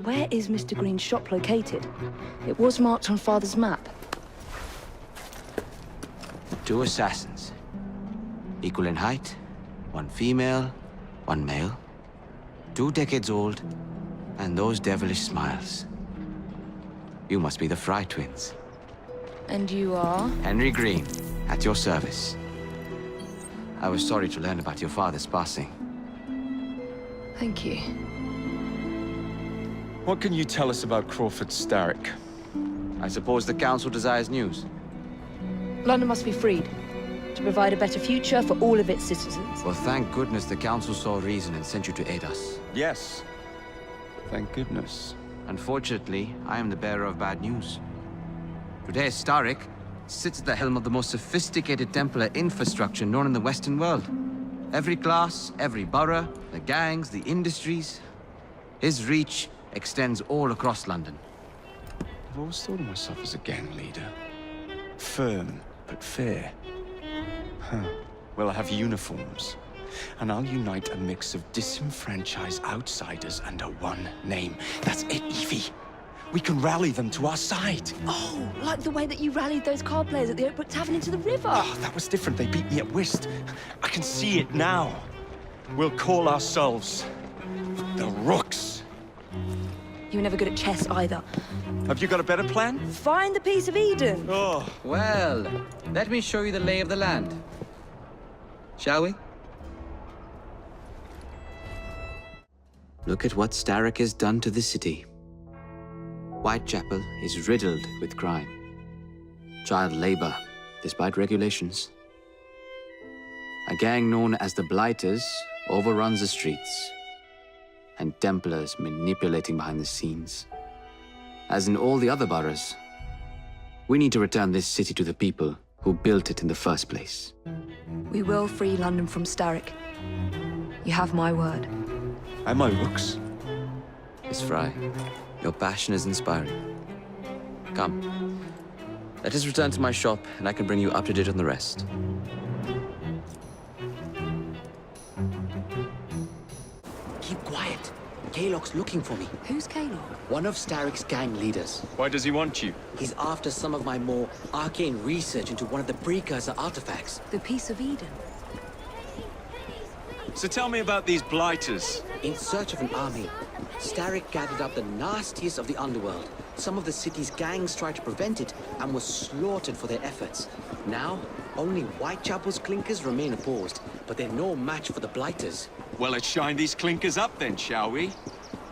Where is Mr. Green's shop located? It was marked on Father's map. 2 assassins. Equal in height. 1 female, 1 male. 2 decades old. And those devilish smiles. You must be the Frye twins. And you are? Henry Green, at your service. I was sorry to learn about your father's passing. Thank you. What can you tell us about Crawford Starrick? I suppose the Council desires news. London must be freed, to provide a better future for all of its citizens. Well, thank goodness the Council saw reason and sent you to aid us. Yes. Thank goodness. Unfortunately, I am the bearer of bad news. Today, Starrick sits at the helm of the most sophisticated Templar infrastructure known in the Western world. Every class, every borough, the gangs, the industries. His reach extends all across London. I've always thought of myself as a gang leader. Firm, but fair. Huh. Well, I have uniforms. And I'll unite a mix of disenfranchised outsiders under one name. That's it, Evie. We can rally them to our side. Oh, like the way that you rallied those card players at the Oakbrook Tavern into the river. Oh, that was different. They beat me at whist. I can see it now. We'll call ourselves the Rooks. You were never good at chess either. Have you got a better plan? Find the piece of Eden. Oh. Well, let me show you the lay of the land. Shall we? Look at what Starrick has done to the city. Whitechapel is riddled with crime. Child labor, despite regulations. A gang known as the Blighters overruns the streets. And Templars manipulating behind the scenes. As in all the other boroughs, we need to return this city to the people who built it in the first place. We will free London from Starrick. You have my word. And my Rooks. Miss Frye, your passion is inspiring. Come. Let us return to my shop, and I can bring you up to date on the rest. Keep quiet. Kaylock's looking for me. Who's Kaylock? One of Starrick's gang leaders. Why does he want you? He's after some of my more arcane research into one of the precursor artifacts. The piece of Eden. So tell me about these Blighters. In search of an army, Starrick gathered up the nastiest of the underworld. Some of the city's gangs tried to prevent it and were slaughtered for their efforts. Now, only Whitechapel's clinkers remain opposed, but they're no match for the Blighters. Well, let's shine these clinkers up then, shall we?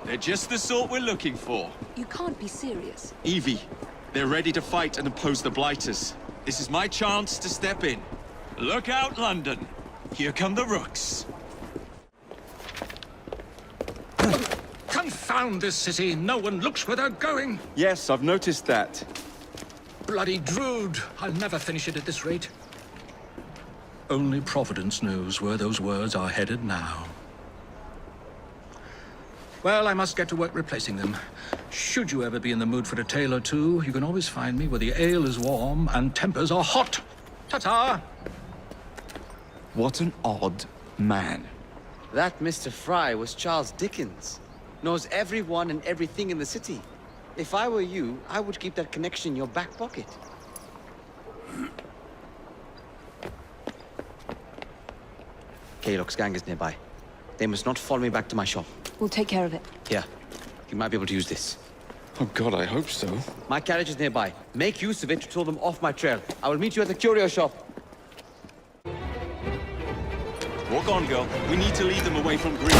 They're just the sort we're looking for. You can't be serious. Evie, they're ready to fight and oppose the Blighters. This is my chance to step in. Look out, London. Here come the Rooks. Confound this city! No one looks where they're going! Yes, I've noticed that. Bloody Drood! I'll never finish it at this rate. Only Providence knows where those words are headed now. Well, I must get to work replacing them. Should you ever be in the mood for a tale or two, you can always find me where the ale is warm and tempers are hot. Ta-ta! What an odd man. That Mr. Frye was Charles Dickens. Knows everyone and everything in the city. If I were you, I would keep that connection in your back pocket. Kaylock's gang is nearby. They must not follow me back to my shop. We'll take care of it. Here, you might be able to use this. Oh God, I hope so. My carriage is nearby. Make use of it to throw them off my trail. I will meet you at the curio shop. Walk on, girl. We need to lead them away from Green.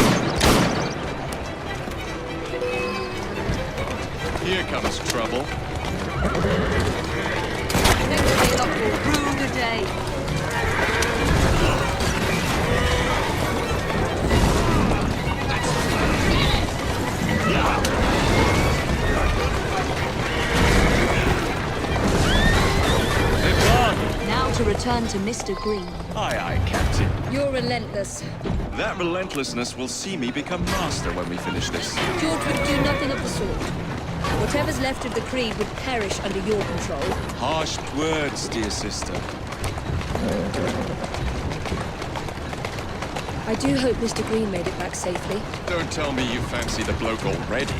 Here comes trouble. Next Kaylock will rue the day. They're gone. Now to return to Mr. Green. Aye, aye, Captain. You're relentless. That relentlessness will see me become master when we finish this. George would do nothing of the sort. Whatever's left of the Creed would perish under your control. Harsh words, dear sister. I do hope Mr. Green made it back safely. Don't tell me you fancy the bloke already.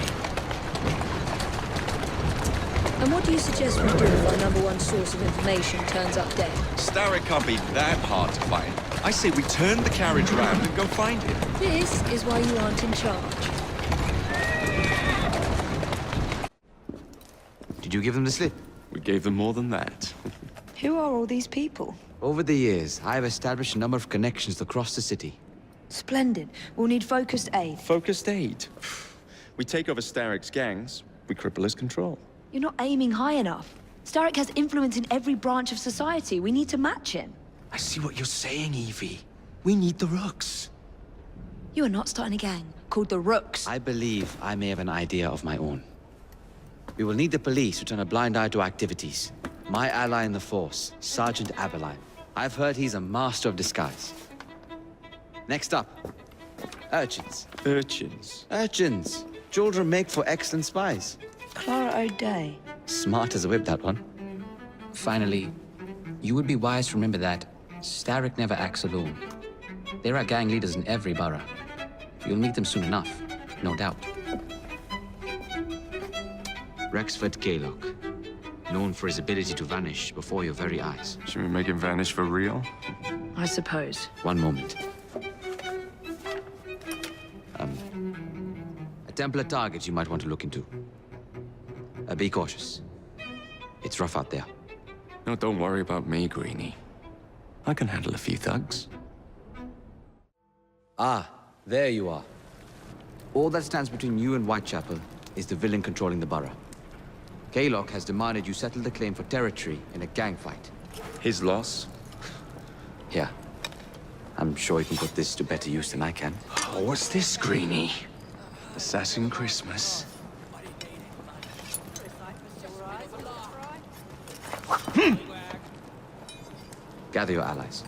And what do you suggest we do if our number one source of information turns up dead? Starrick can't be that hard to find. I say we turn the carriage round and go find him. This is why you aren't in charge. Did you give them the slip? We gave them more than that. Who are all these people? Over the years, I have established a number of connections across the city. Splendid. We'll need focused aid. Focused aid. We take over Starrick's gangs, we cripple his control. You're not aiming high enough. Starrick has influence in every branch of society. We need to match him. I see what you're saying, Evie. We need the Rooks. You are not starting a gang called the Rooks. I believe I may have an idea of my own. We will need the police to turn a blind eye to activities. My ally in the force, Sergeant Aberline. I've heard he's a master of disguise. Next up, urchins. Urchins? Urchins. Children make for excellent spies. Clara O'Day. Smart as a whip, that one. Finally, you would be wise to remember that Starrick never acts alone. There are gang leaders in every borough. You'll meet them soon enough, no doubt. Rexford Gaylock, known for his ability to vanish before your very eyes. Should we make him vanish for real? I suppose. One moment. A Templar target you might want to look into. Be cautious. It's rough out there. No, don't worry about me, Greenie. I can handle a few thugs. Ah, there you are. All that stands between you and Whitechapel is the villain controlling the borough. Gaylock has demanded you settle the claim for territory in a gang fight. His loss? Yeah. I'm sure you can put this to better use than I can. Oh, what's this, Greenie? Assassin Christmas. Gather your allies.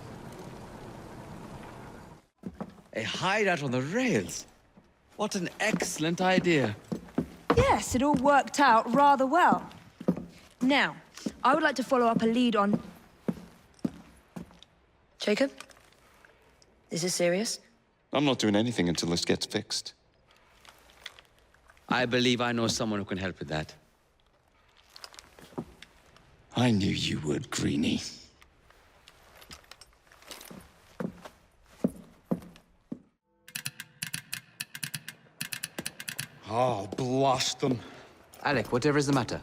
A hideout on the rails. What an excellent idea. Yes, it all worked out rather well. Now, I would like to follow up a lead on... Jacob? Is this serious? I'm not doing anything until this gets fixed. I believe I know someone who can help with that. I knew you would, Greenie. Oh, blast them. Alec, whatever is the matter?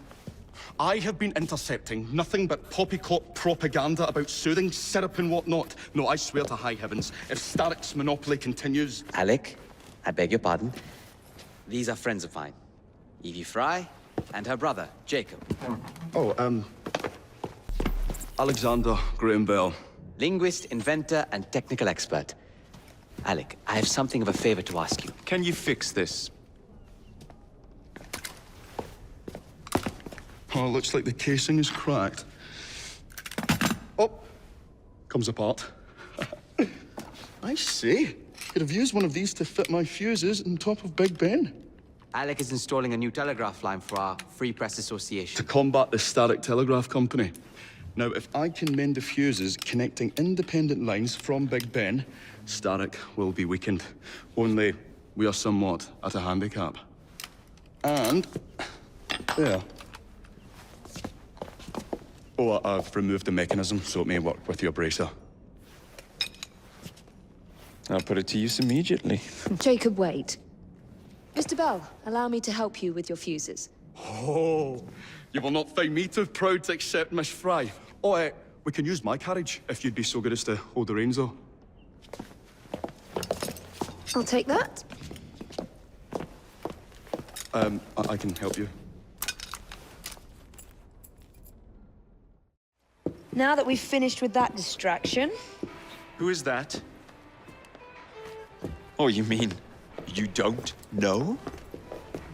I have been intercepting nothing but poppycock propaganda about soothing syrup and whatnot. No, I swear to high heavens, if Starrick's monopoly continues... Alec, I beg your pardon. These are friends of mine. Evie Frye and her brother, Jacob. Oh, Alexander Graham Bell. Linguist, inventor, and technical expert. Alec, I have something of a favor to ask you. Can you fix this? Oh, looks like the casing is cracked. Oh, comes apart. I see. Could have used one of these to fit my fuses on top of Big Ben. Alec is installing a new telegraph line for our Free Press Association. To combat the Starrick Telegraph Company. Now, if I can mend the fuses connecting independent lines from Big Ben, Starrick will be weakened. Only we are somewhat at a handicap. And... there. Oh, I've removed the mechanism so it may work with your bracer. I'll put it to use immediately. Jacob, wait. Mr. Bell, allow me to help you with your fuses. Oh, you will not find me too proud to accept Miss Frye. Oh, we can use my carriage if you'd be so good as to hold the reins, though. I'll take that. I can help you. Now that we've finished with that distraction... Who is that? Oh, you mean you don't know?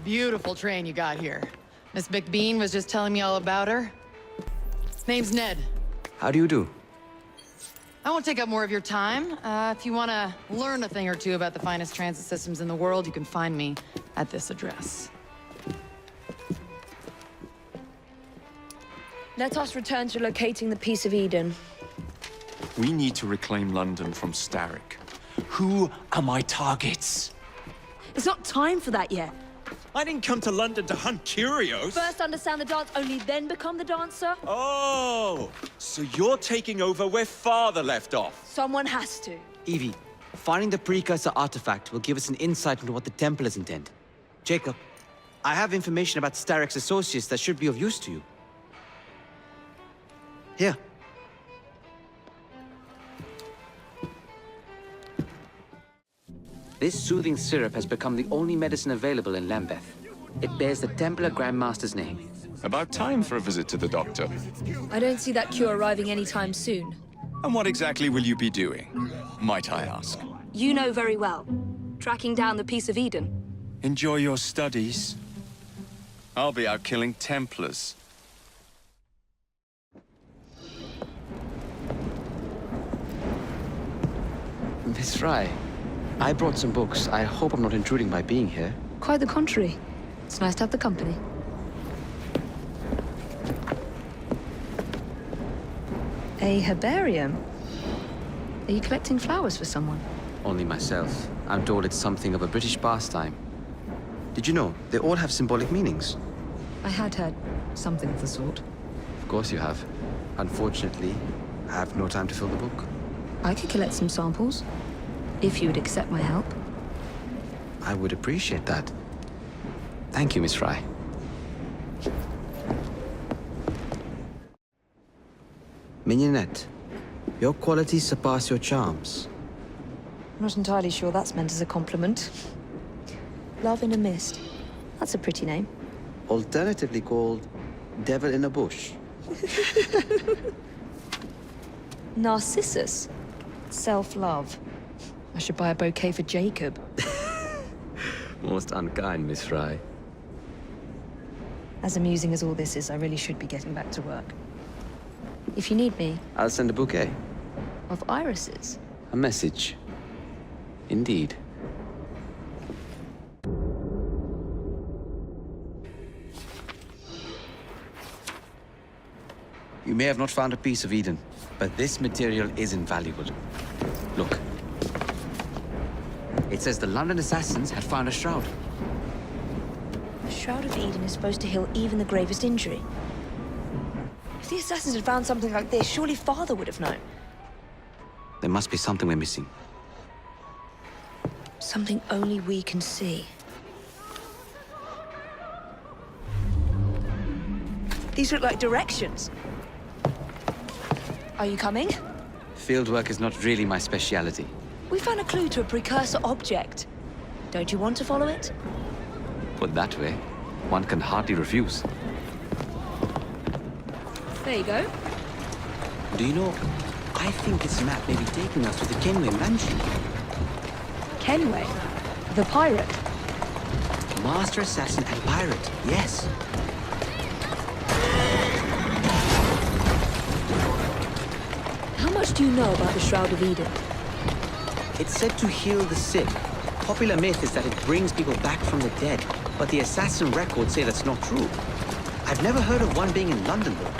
Beautiful train you got here. Miss McBean was just telling me all about her. Name's Ned. How do you do? I won't take up more of your time. If you want to learn a thing or two about the finest transit systems in the world, you can find me at this address. Let us return to locating the Piece of Eden. We need to reclaim London from Starrick. Who are my targets? It's not time for that yet. I didn't come to London to hunt curios. First understand the dance, only then become the dancer? Oh, so you're taking over where Father left off. Someone has to. Evie, finding the precursor artifact will give us an insight into what the Templars intend. Jacob, I have information about Starrick's associates that should be of use to you. Here. This soothing syrup has become the only medicine available in Lambeth. It bears the Templar Grandmaster's name. About time for a visit to the doctor. I don't see that cure arriving anytime soon. And what exactly will you be doing, might I ask? You know very well. Tracking down the Piece of Eden. Enjoy your studies. I'll be out killing Templars. Miss Frye, I brought some books. I hope I'm not intruding by being here. Quite the contrary. It's nice to have the company. A herbarium? Are you collecting flowers for someone? Only myself. I'm told it's something of a British pastime. Did you know they all have symbolic meanings? I had heard something of the sort. Of course you have. Unfortunately, I have no time to fill the book. I could collect some samples, if you would accept my help. I would appreciate that. Thank you, Miss Frye. Mignonette, your qualities surpass your charms. I'm not entirely sure that's meant as a compliment. Love in a Mist. That's a pretty name. Alternatively called Devil in a Bush. Narcissus. Self-love. I should buy a bouquet for Jacob. Most unkind, Miss Frye. As amusing as all this is, I really should be getting back to work. If you need me, I'll send a bouquet. of irises. A message. Indeed. You may have not found a piece of Eden, but this material is invaluable. Look. It says the London assassins had found a shroud. The Shroud of Eden is supposed to heal even the gravest injury. If the assassins had found something like this, surely Father would have known. There must be something we're missing. Something only we can see. These look like directions. Are you coming? Fieldwork is not really my speciality. We found a clue to a precursor object. Don't you want to follow it? Put that way, one can hardly refuse. There you go. Do you know, I think this map may be taking us to the Kenway mansion. Kenway. The pirate. Master assassin and pirate, yes. How much do you know about the Shroud of Eden? It's said to heal the sick. Popular myth is that it brings people back from the dead, but the assassin records say that's not true. I've never heard of one being in London, though.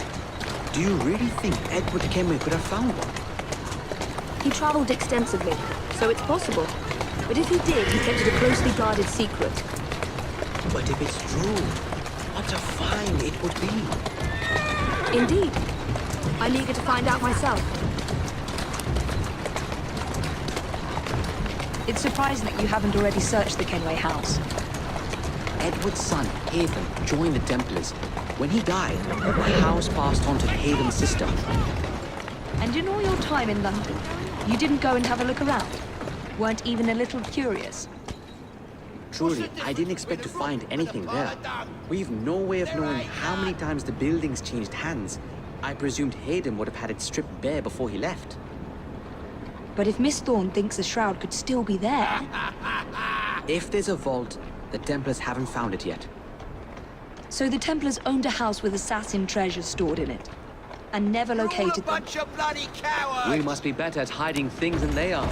Do you really think Edward Kenway could have found one? He traveled extensively, so it's possible. But if he did, he kept it a closely guarded secret. But if it's true, what a find it would be. Indeed. I'm eager to find out myself. It's surprising that you haven't already searched the Kenway house. Edward's son, Haven, joined the Templars. When he died, the house passed on to Haven's sister. And in all your time in London, you didn't go and have a look around? Weren't even a little curious? Truly, I didn't expect to find anything there. We've no way of knowing how many times the buildings changed hands. I presumed Hayden would have had it stripped bare before he left. But if Miss Thorne thinks the shroud could still be there... If there's a vault, the Templars haven't found it yet. So the Templars owned a house with assassin treasures stored in it, and never located them. Bunch of bloody cowards! We must be better at hiding things than they are.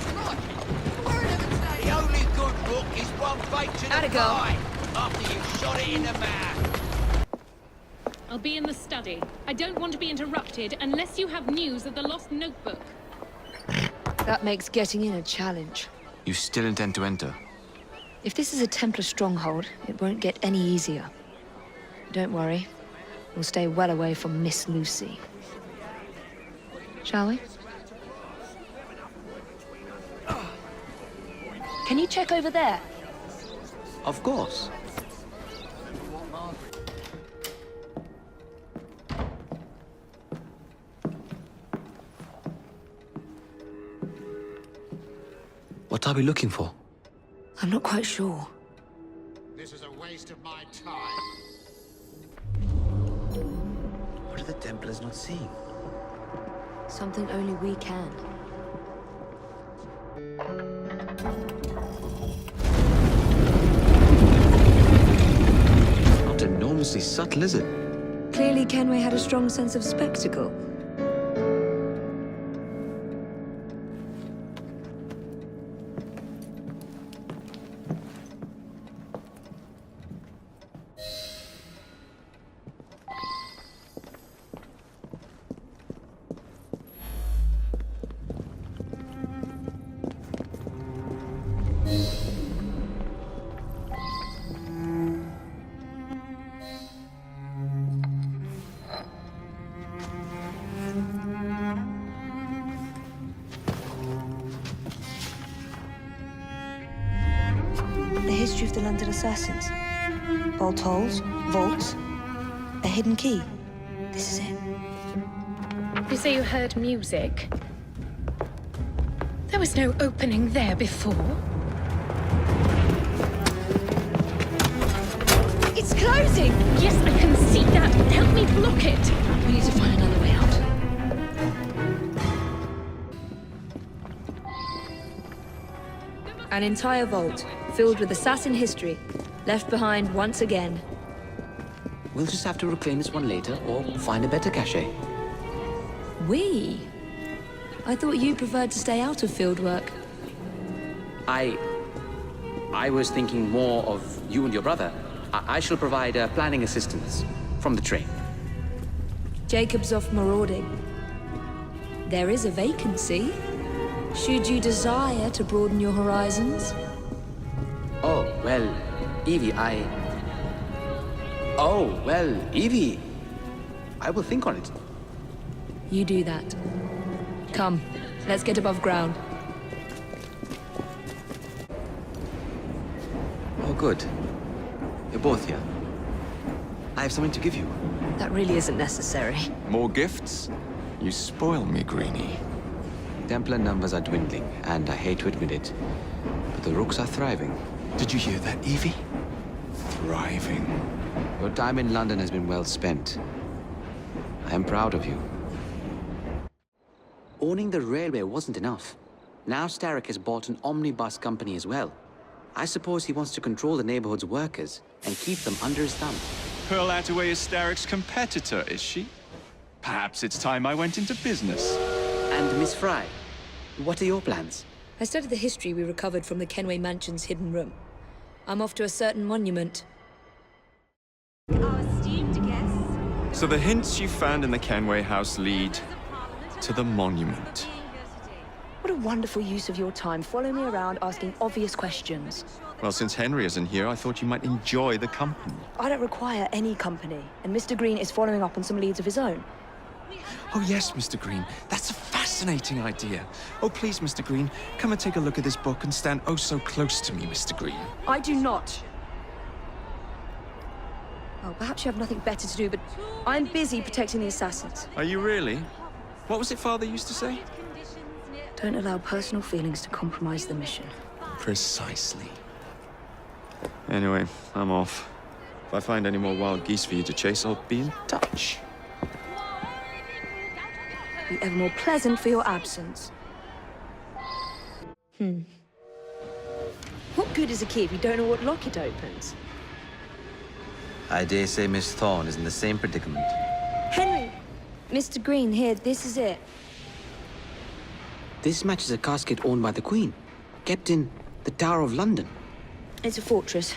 The only good book is one bite to the Atta girl. pie after you shot it in the mouth. I'll be in the study. I don't want to be interrupted unless you have news of the lost notebook. That makes getting in a challenge. You still intend to enter? If this is a Templar stronghold, it won't get any easier. Don't worry. We'll stay well away from Miss Lucy. Shall we? Can you check over there? Of course. What are we looking for? I'm not quite sure. This is a waste of my time. What are the Templars not seeing? Something only we can. Not enormously subtle, is it? Clearly Kenway had a strong sense of spectacle. The history of the London assassins. Bolt holes, vaults, a hidden key. This is it. You say you heard music? There was no opening there before. It's closing! Yes, I can see that. Help me block it. We need to find another way out. An entire vault, filled with assassin history, left behind once again. We'll just have to reclaim this one later, or find a better cache. We? I thought you preferred to stay out of field work. I was thinking more of you and your brother. I shall provide planning assistance from the train. Jacob's off marauding. There is a vacancy. Should you desire to broaden your horizons? Oh, well, Evie, Oh, well, Evie, I will think on it. You do that. Come, let's get above ground. Oh, good. You're both here. I have something to give you. That really isn't necessary. More gifts? You spoil me, Greenie. Templar numbers are dwindling, and I hate to admit it, but the Rooks are thriving. Did you hear that, Evie? Thriving. Your time in London has been well spent. I am proud of you. Owning the railway wasn't enough. Now Starrick has bought an omnibus company as well. I suppose he wants to control the neighborhood's workers and keep them under his thumb. Pearl Attaway is Starrick's competitor, is she? Perhaps it's time I went into business. And Miss Frye, what are your plans? I studied the history we recovered from the Kenway Mansion's hidden room. I'm off to a certain monument. Our esteemed guests. So the hints you found in the Kenway house lead to the monument. What a wonderful use of your time, following me around asking obvious questions. Well, since Henry isn't here, I thought you might enjoy the company. I don't require any company, and Mr. Green is following up on some leads of his own. Oh, yes, Mr. Green. That's a fascinating idea. Oh, please, Mr. Green, come and take a look at this book and stand oh so close to me, Mr. Green. I do not. Oh, perhaps you have nothing better to do, but I'm busy protecting the assassins. Are you really? What was it Father used to say? Don't allow personal feelings to compromise the mission. Precisely. Anyway, I'm off. If I find any more wild geese for you to chase, I'll be in touch. Be ever more pleasant for your absence. What good is a key if you don't know what lock it opens? I dare say Miss Thorne is in the same predicament. Henry! Mr. Green, here, this is it. This matches a casket owned by the Queen, kept in the Tower of London. It's a fortress.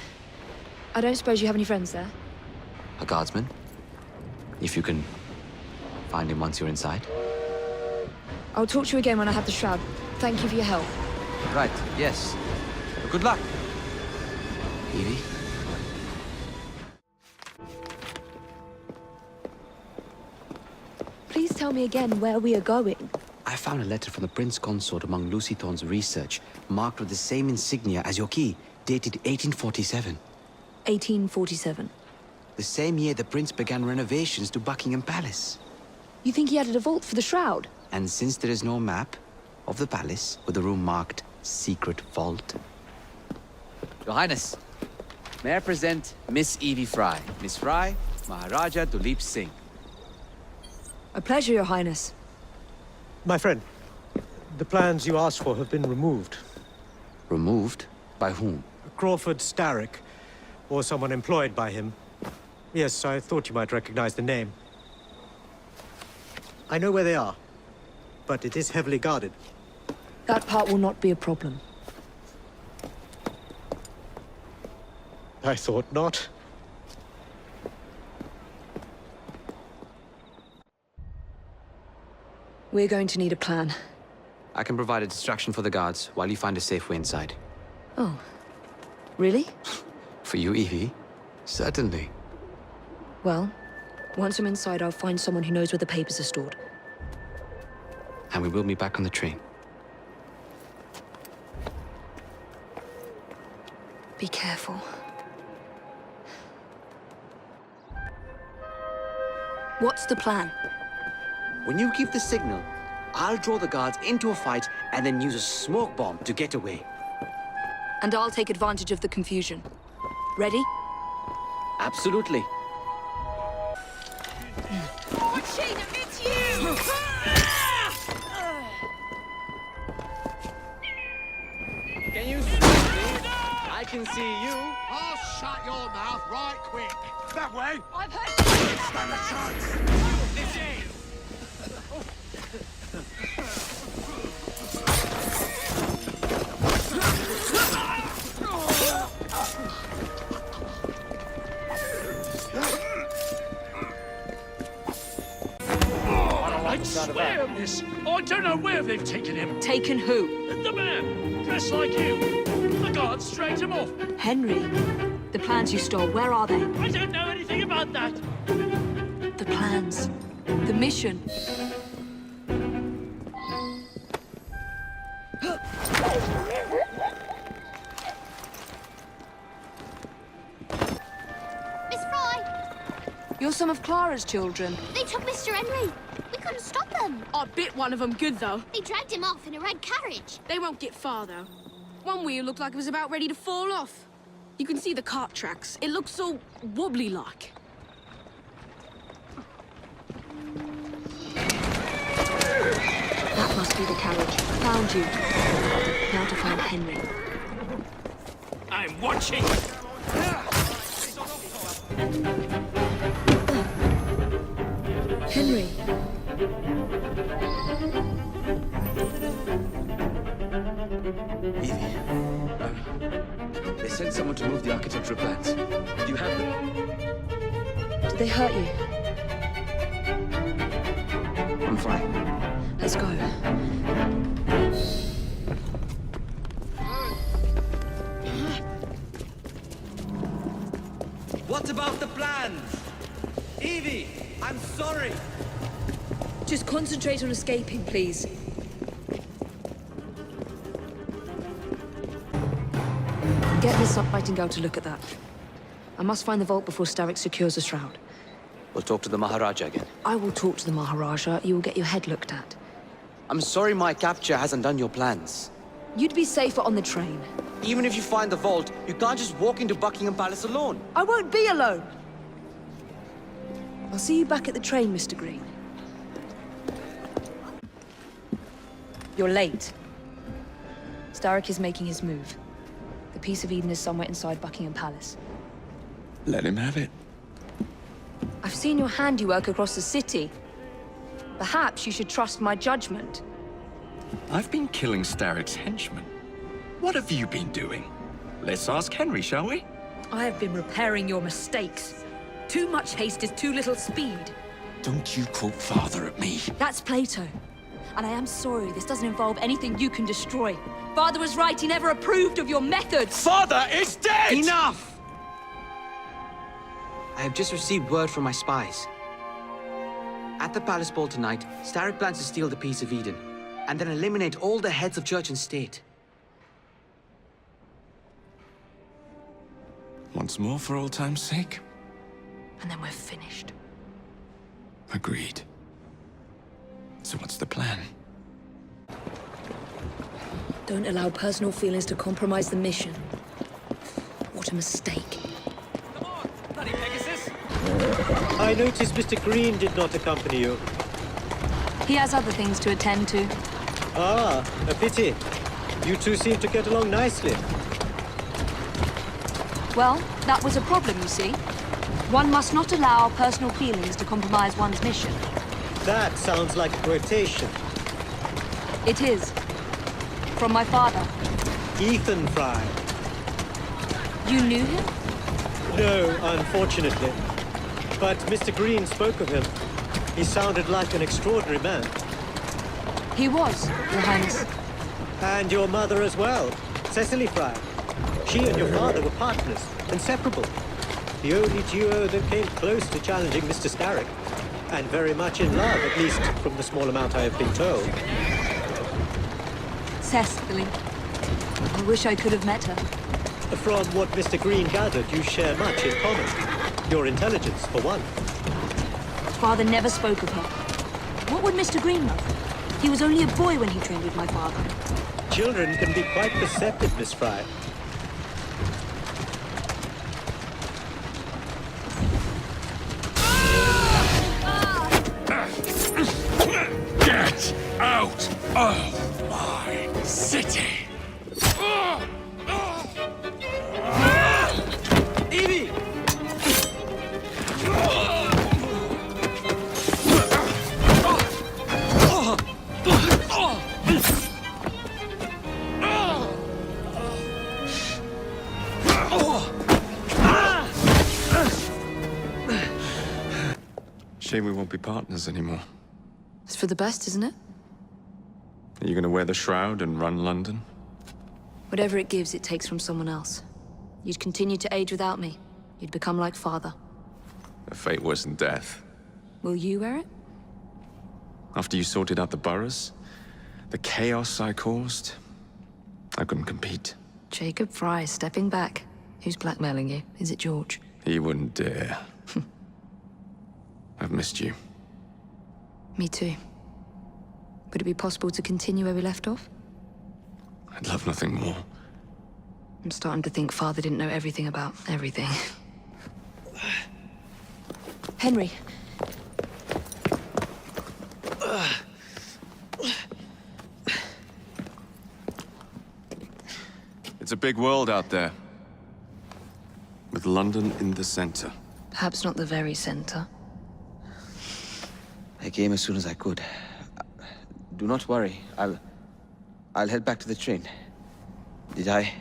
I don't suppose you have any friends there? A guardsman? If you can find him once you're inside. I'll talk to you again when I have the shroud. Thank you for your help. Right, yes. Good luck. Evie? Please tell me again where we are going. I found a letter from the Prince Consort among Lucy Thorne's research, marked with the same insignia as your key, dated 1847. 1847. The same year the Prince began renovations to Buckingham Palace. You think he added a vault for the shroud? And since there is no map of the palace with the room marked Secret Vault... Your Highness, may I present Miss Evie Frye. Miss Frye, Maharaja Duleep Singh. A pleasure, Your Highness. My friend, the plans you asked for have been removed. Removed? By whom? Crawford Starrick, or someone employed by him. Yes, I thought you might recognize the name. I know where they are, but it is heavily guarded. That part will not be a problem. I thought not. We're going to need a plan. I can provide a distraction for the guards while you find a safe way inside. Oh. Really? For you, Evie? Certainly. Well, once I'm inside, I'll find someone who knows where the papers are stored. And we will meet back on the train. Be careful. What's the plan? When you give the signal, I'll draw the guards into a fight and then use a smoke bomb to get away. And I'll take advantage of the confusion. Ready? Absolutely. It's you! Can you see me? I can see you. I'll shut your mouth right quick. That way. I've heard... Stand a chance. This is. I'd swear on this. I don't know where they've taken him. Taken who? The man, dressed like you. The guards straightened him off. Henry. The plans you stole, where are they? I don't know anything about that. The plans. The mission. Miss Frye! You're some of Clara's children. They took Mr. Henry. We couldn't stop them. I bit one of them good, though. They dragged him off in a red carriage. They won't get far, though. One wheel looked like it was about ready to fall off. You can see the cart tracks. It looks so wobbly-like. That must be the carriage. Found you. Now to find Henry. I'm watching. Henry. Evie. They sent someone to move the architectural plans. Do you have them? Did they hurt you? I'm fine. Let's go. What about the plans? Evie, I'm sorry. Just concentrate on escaping, please. Get Miss Nightingale to look at that. I must find the vault before Starrick secures the shroud. We'll talk to the Maharaja again. I will talk to the Maharaja. You will get your head looked at. I'm sorry my capture hasn't done your plans. You'd be safer on the train. Even if you find the vault, you can't just walk into Buckingham Palace alone. I won't be alone! I'll see you back at the train, Mr. Green. You're late. Starrick is making his move. The Piece of Eden is somewhere inside Buckingham Palace. Let him have it. I've seen your handiwork across the city. Perhaps you should trust my judgment. I've been killing Starrick's henchmen. What have you been doing? Let's ask Henry, shall we? I have been repairing your mistakes. Too much haste is too little speed. Don't you quote father at me. That's Plato. And I am sorry this doesn't involve anything you can destroy. Father was right, he never approved of your methods! Father is dead! Enough! I have just received word from my spies. At the palace ball tonight, Starrick plans to steal the piece of Eden, and then eliminate all the heads of church and state. Once more for old time's sake? And then we're finished. Agreed. So what's the plan? Don't allow personal feelings to compromise the mission. What a mistake. Come on, bloody Pegasus! I noticed Mr. Green did not accompany you. He has other things to attend to. Ah, a pity. You two seem to get along nicely. Well, that was a problem, you see. One must not allow personal feelings to compromise one's mission. That sounds like a quotation. It is. From my father. Ethan Frye. You knew him? No, unfortunately. But Mr. Green spoke of him. He sounded like an extraordinary man. He was, Your Highness. And your mother as well, Cecily Frye. She and your father were partners, inseparable. The only duo that came close to challenging Mr. Starrick. And very much in love, at least from the small amount I have been told. Cecily. I wish I could have met her. From what Mr. Green gathered, you share much in common. Your intelligence, for one. Father never spoke of her. What would Mr. Green know? He was only a boy when he trained with my father. Children can be quite perceptive, Miss Frye. Get out of my city! Evie! Shame we won't be partners anymore. It's for the best, isn't it? Are you gonna wear the shroud and run London? Whatever it gives, it takes from someone else. You'd continue to age without me. You'd become like father. A fate worse than death. Will you wear it? After you sorted out the boroughs, the chaos I caused, I couldn't compete. Jacob Frye stepping back. Who's blackmailing you? Is it George? He wouldn't dare. I've missed you. Me too. Would it be possible to continue where we left off? I'd love nothing more. I'm starting to think Father didn't know everything about everything. Henry. It's a big world out there. With London in the center. Perhaps not the very center. I came as soon as I could. Do not worry. I'll head back to the train. Did I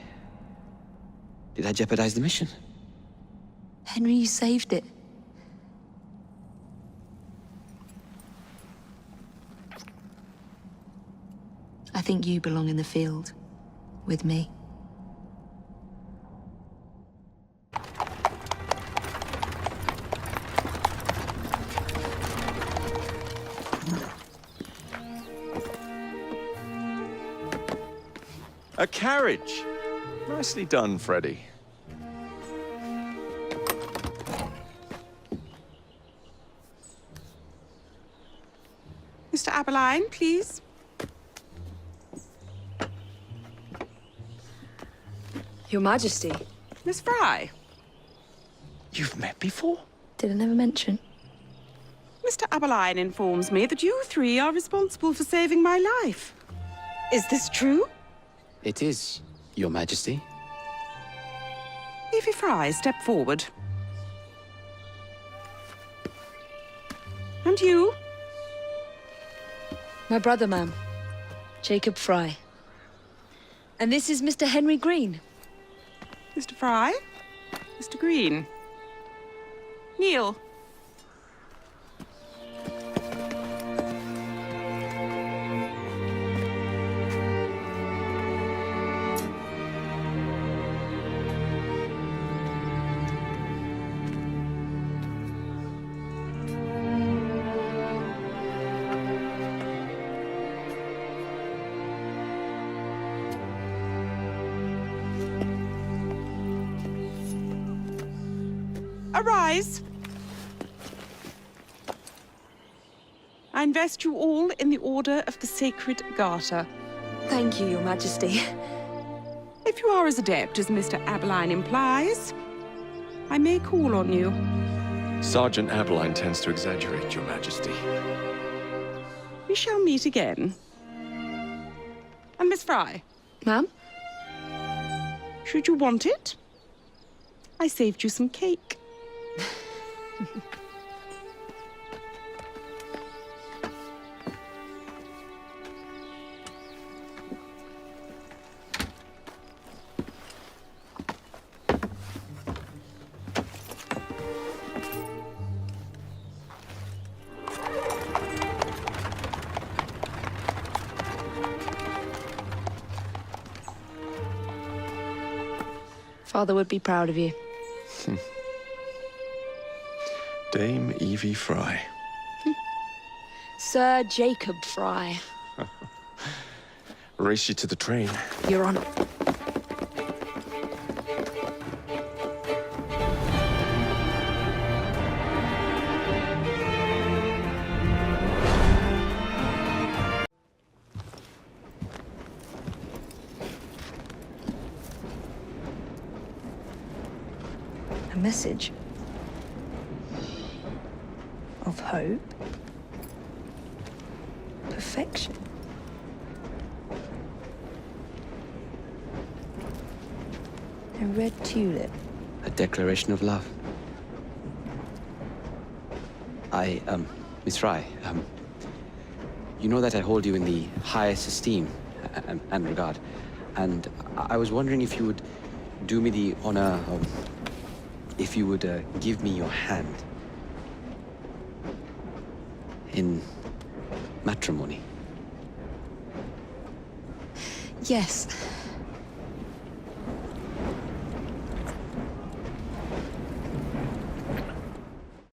jeopardize the mission? Henry, you saved it. I think you belong in the field. With me. A carriage! Nicely done, Freddy. Mr. Aberline, please. Your Majesty. Miss Frye. You've met before? Did I never mention? Mr. Aberline informs me that you three are responsible for saving my life. Is this true? It is, Your Majesty. Evie Frye, step forward. And you? My brother, ma'am. Jacob Frye. And this is Mr. Henry Green. Mr. Frye? Mr. Green? Kneel. Arise! I invest you all in the Order of the Sacred Garter. Thank you, Your Majesty. If you are as adept as Mr. Abeline implies, I may call on you. Sergeant Abeline tends to exaggerate, Your Majesty. We shall meet again. And Miss Frye? Ma'am? Should you want it, I saved you some cake. Father would be proud of you. Dame Evie Frye. Sir Jacob Frye. Race you to the train. Your Honor. A message of hope, perfection. A red tulip. A declaration of love. Miss Frye, you know that I hold you in the highest esteem and regard, and I was wondering if you would do me the honor of, if you would give me your hand in matrimony. Yes.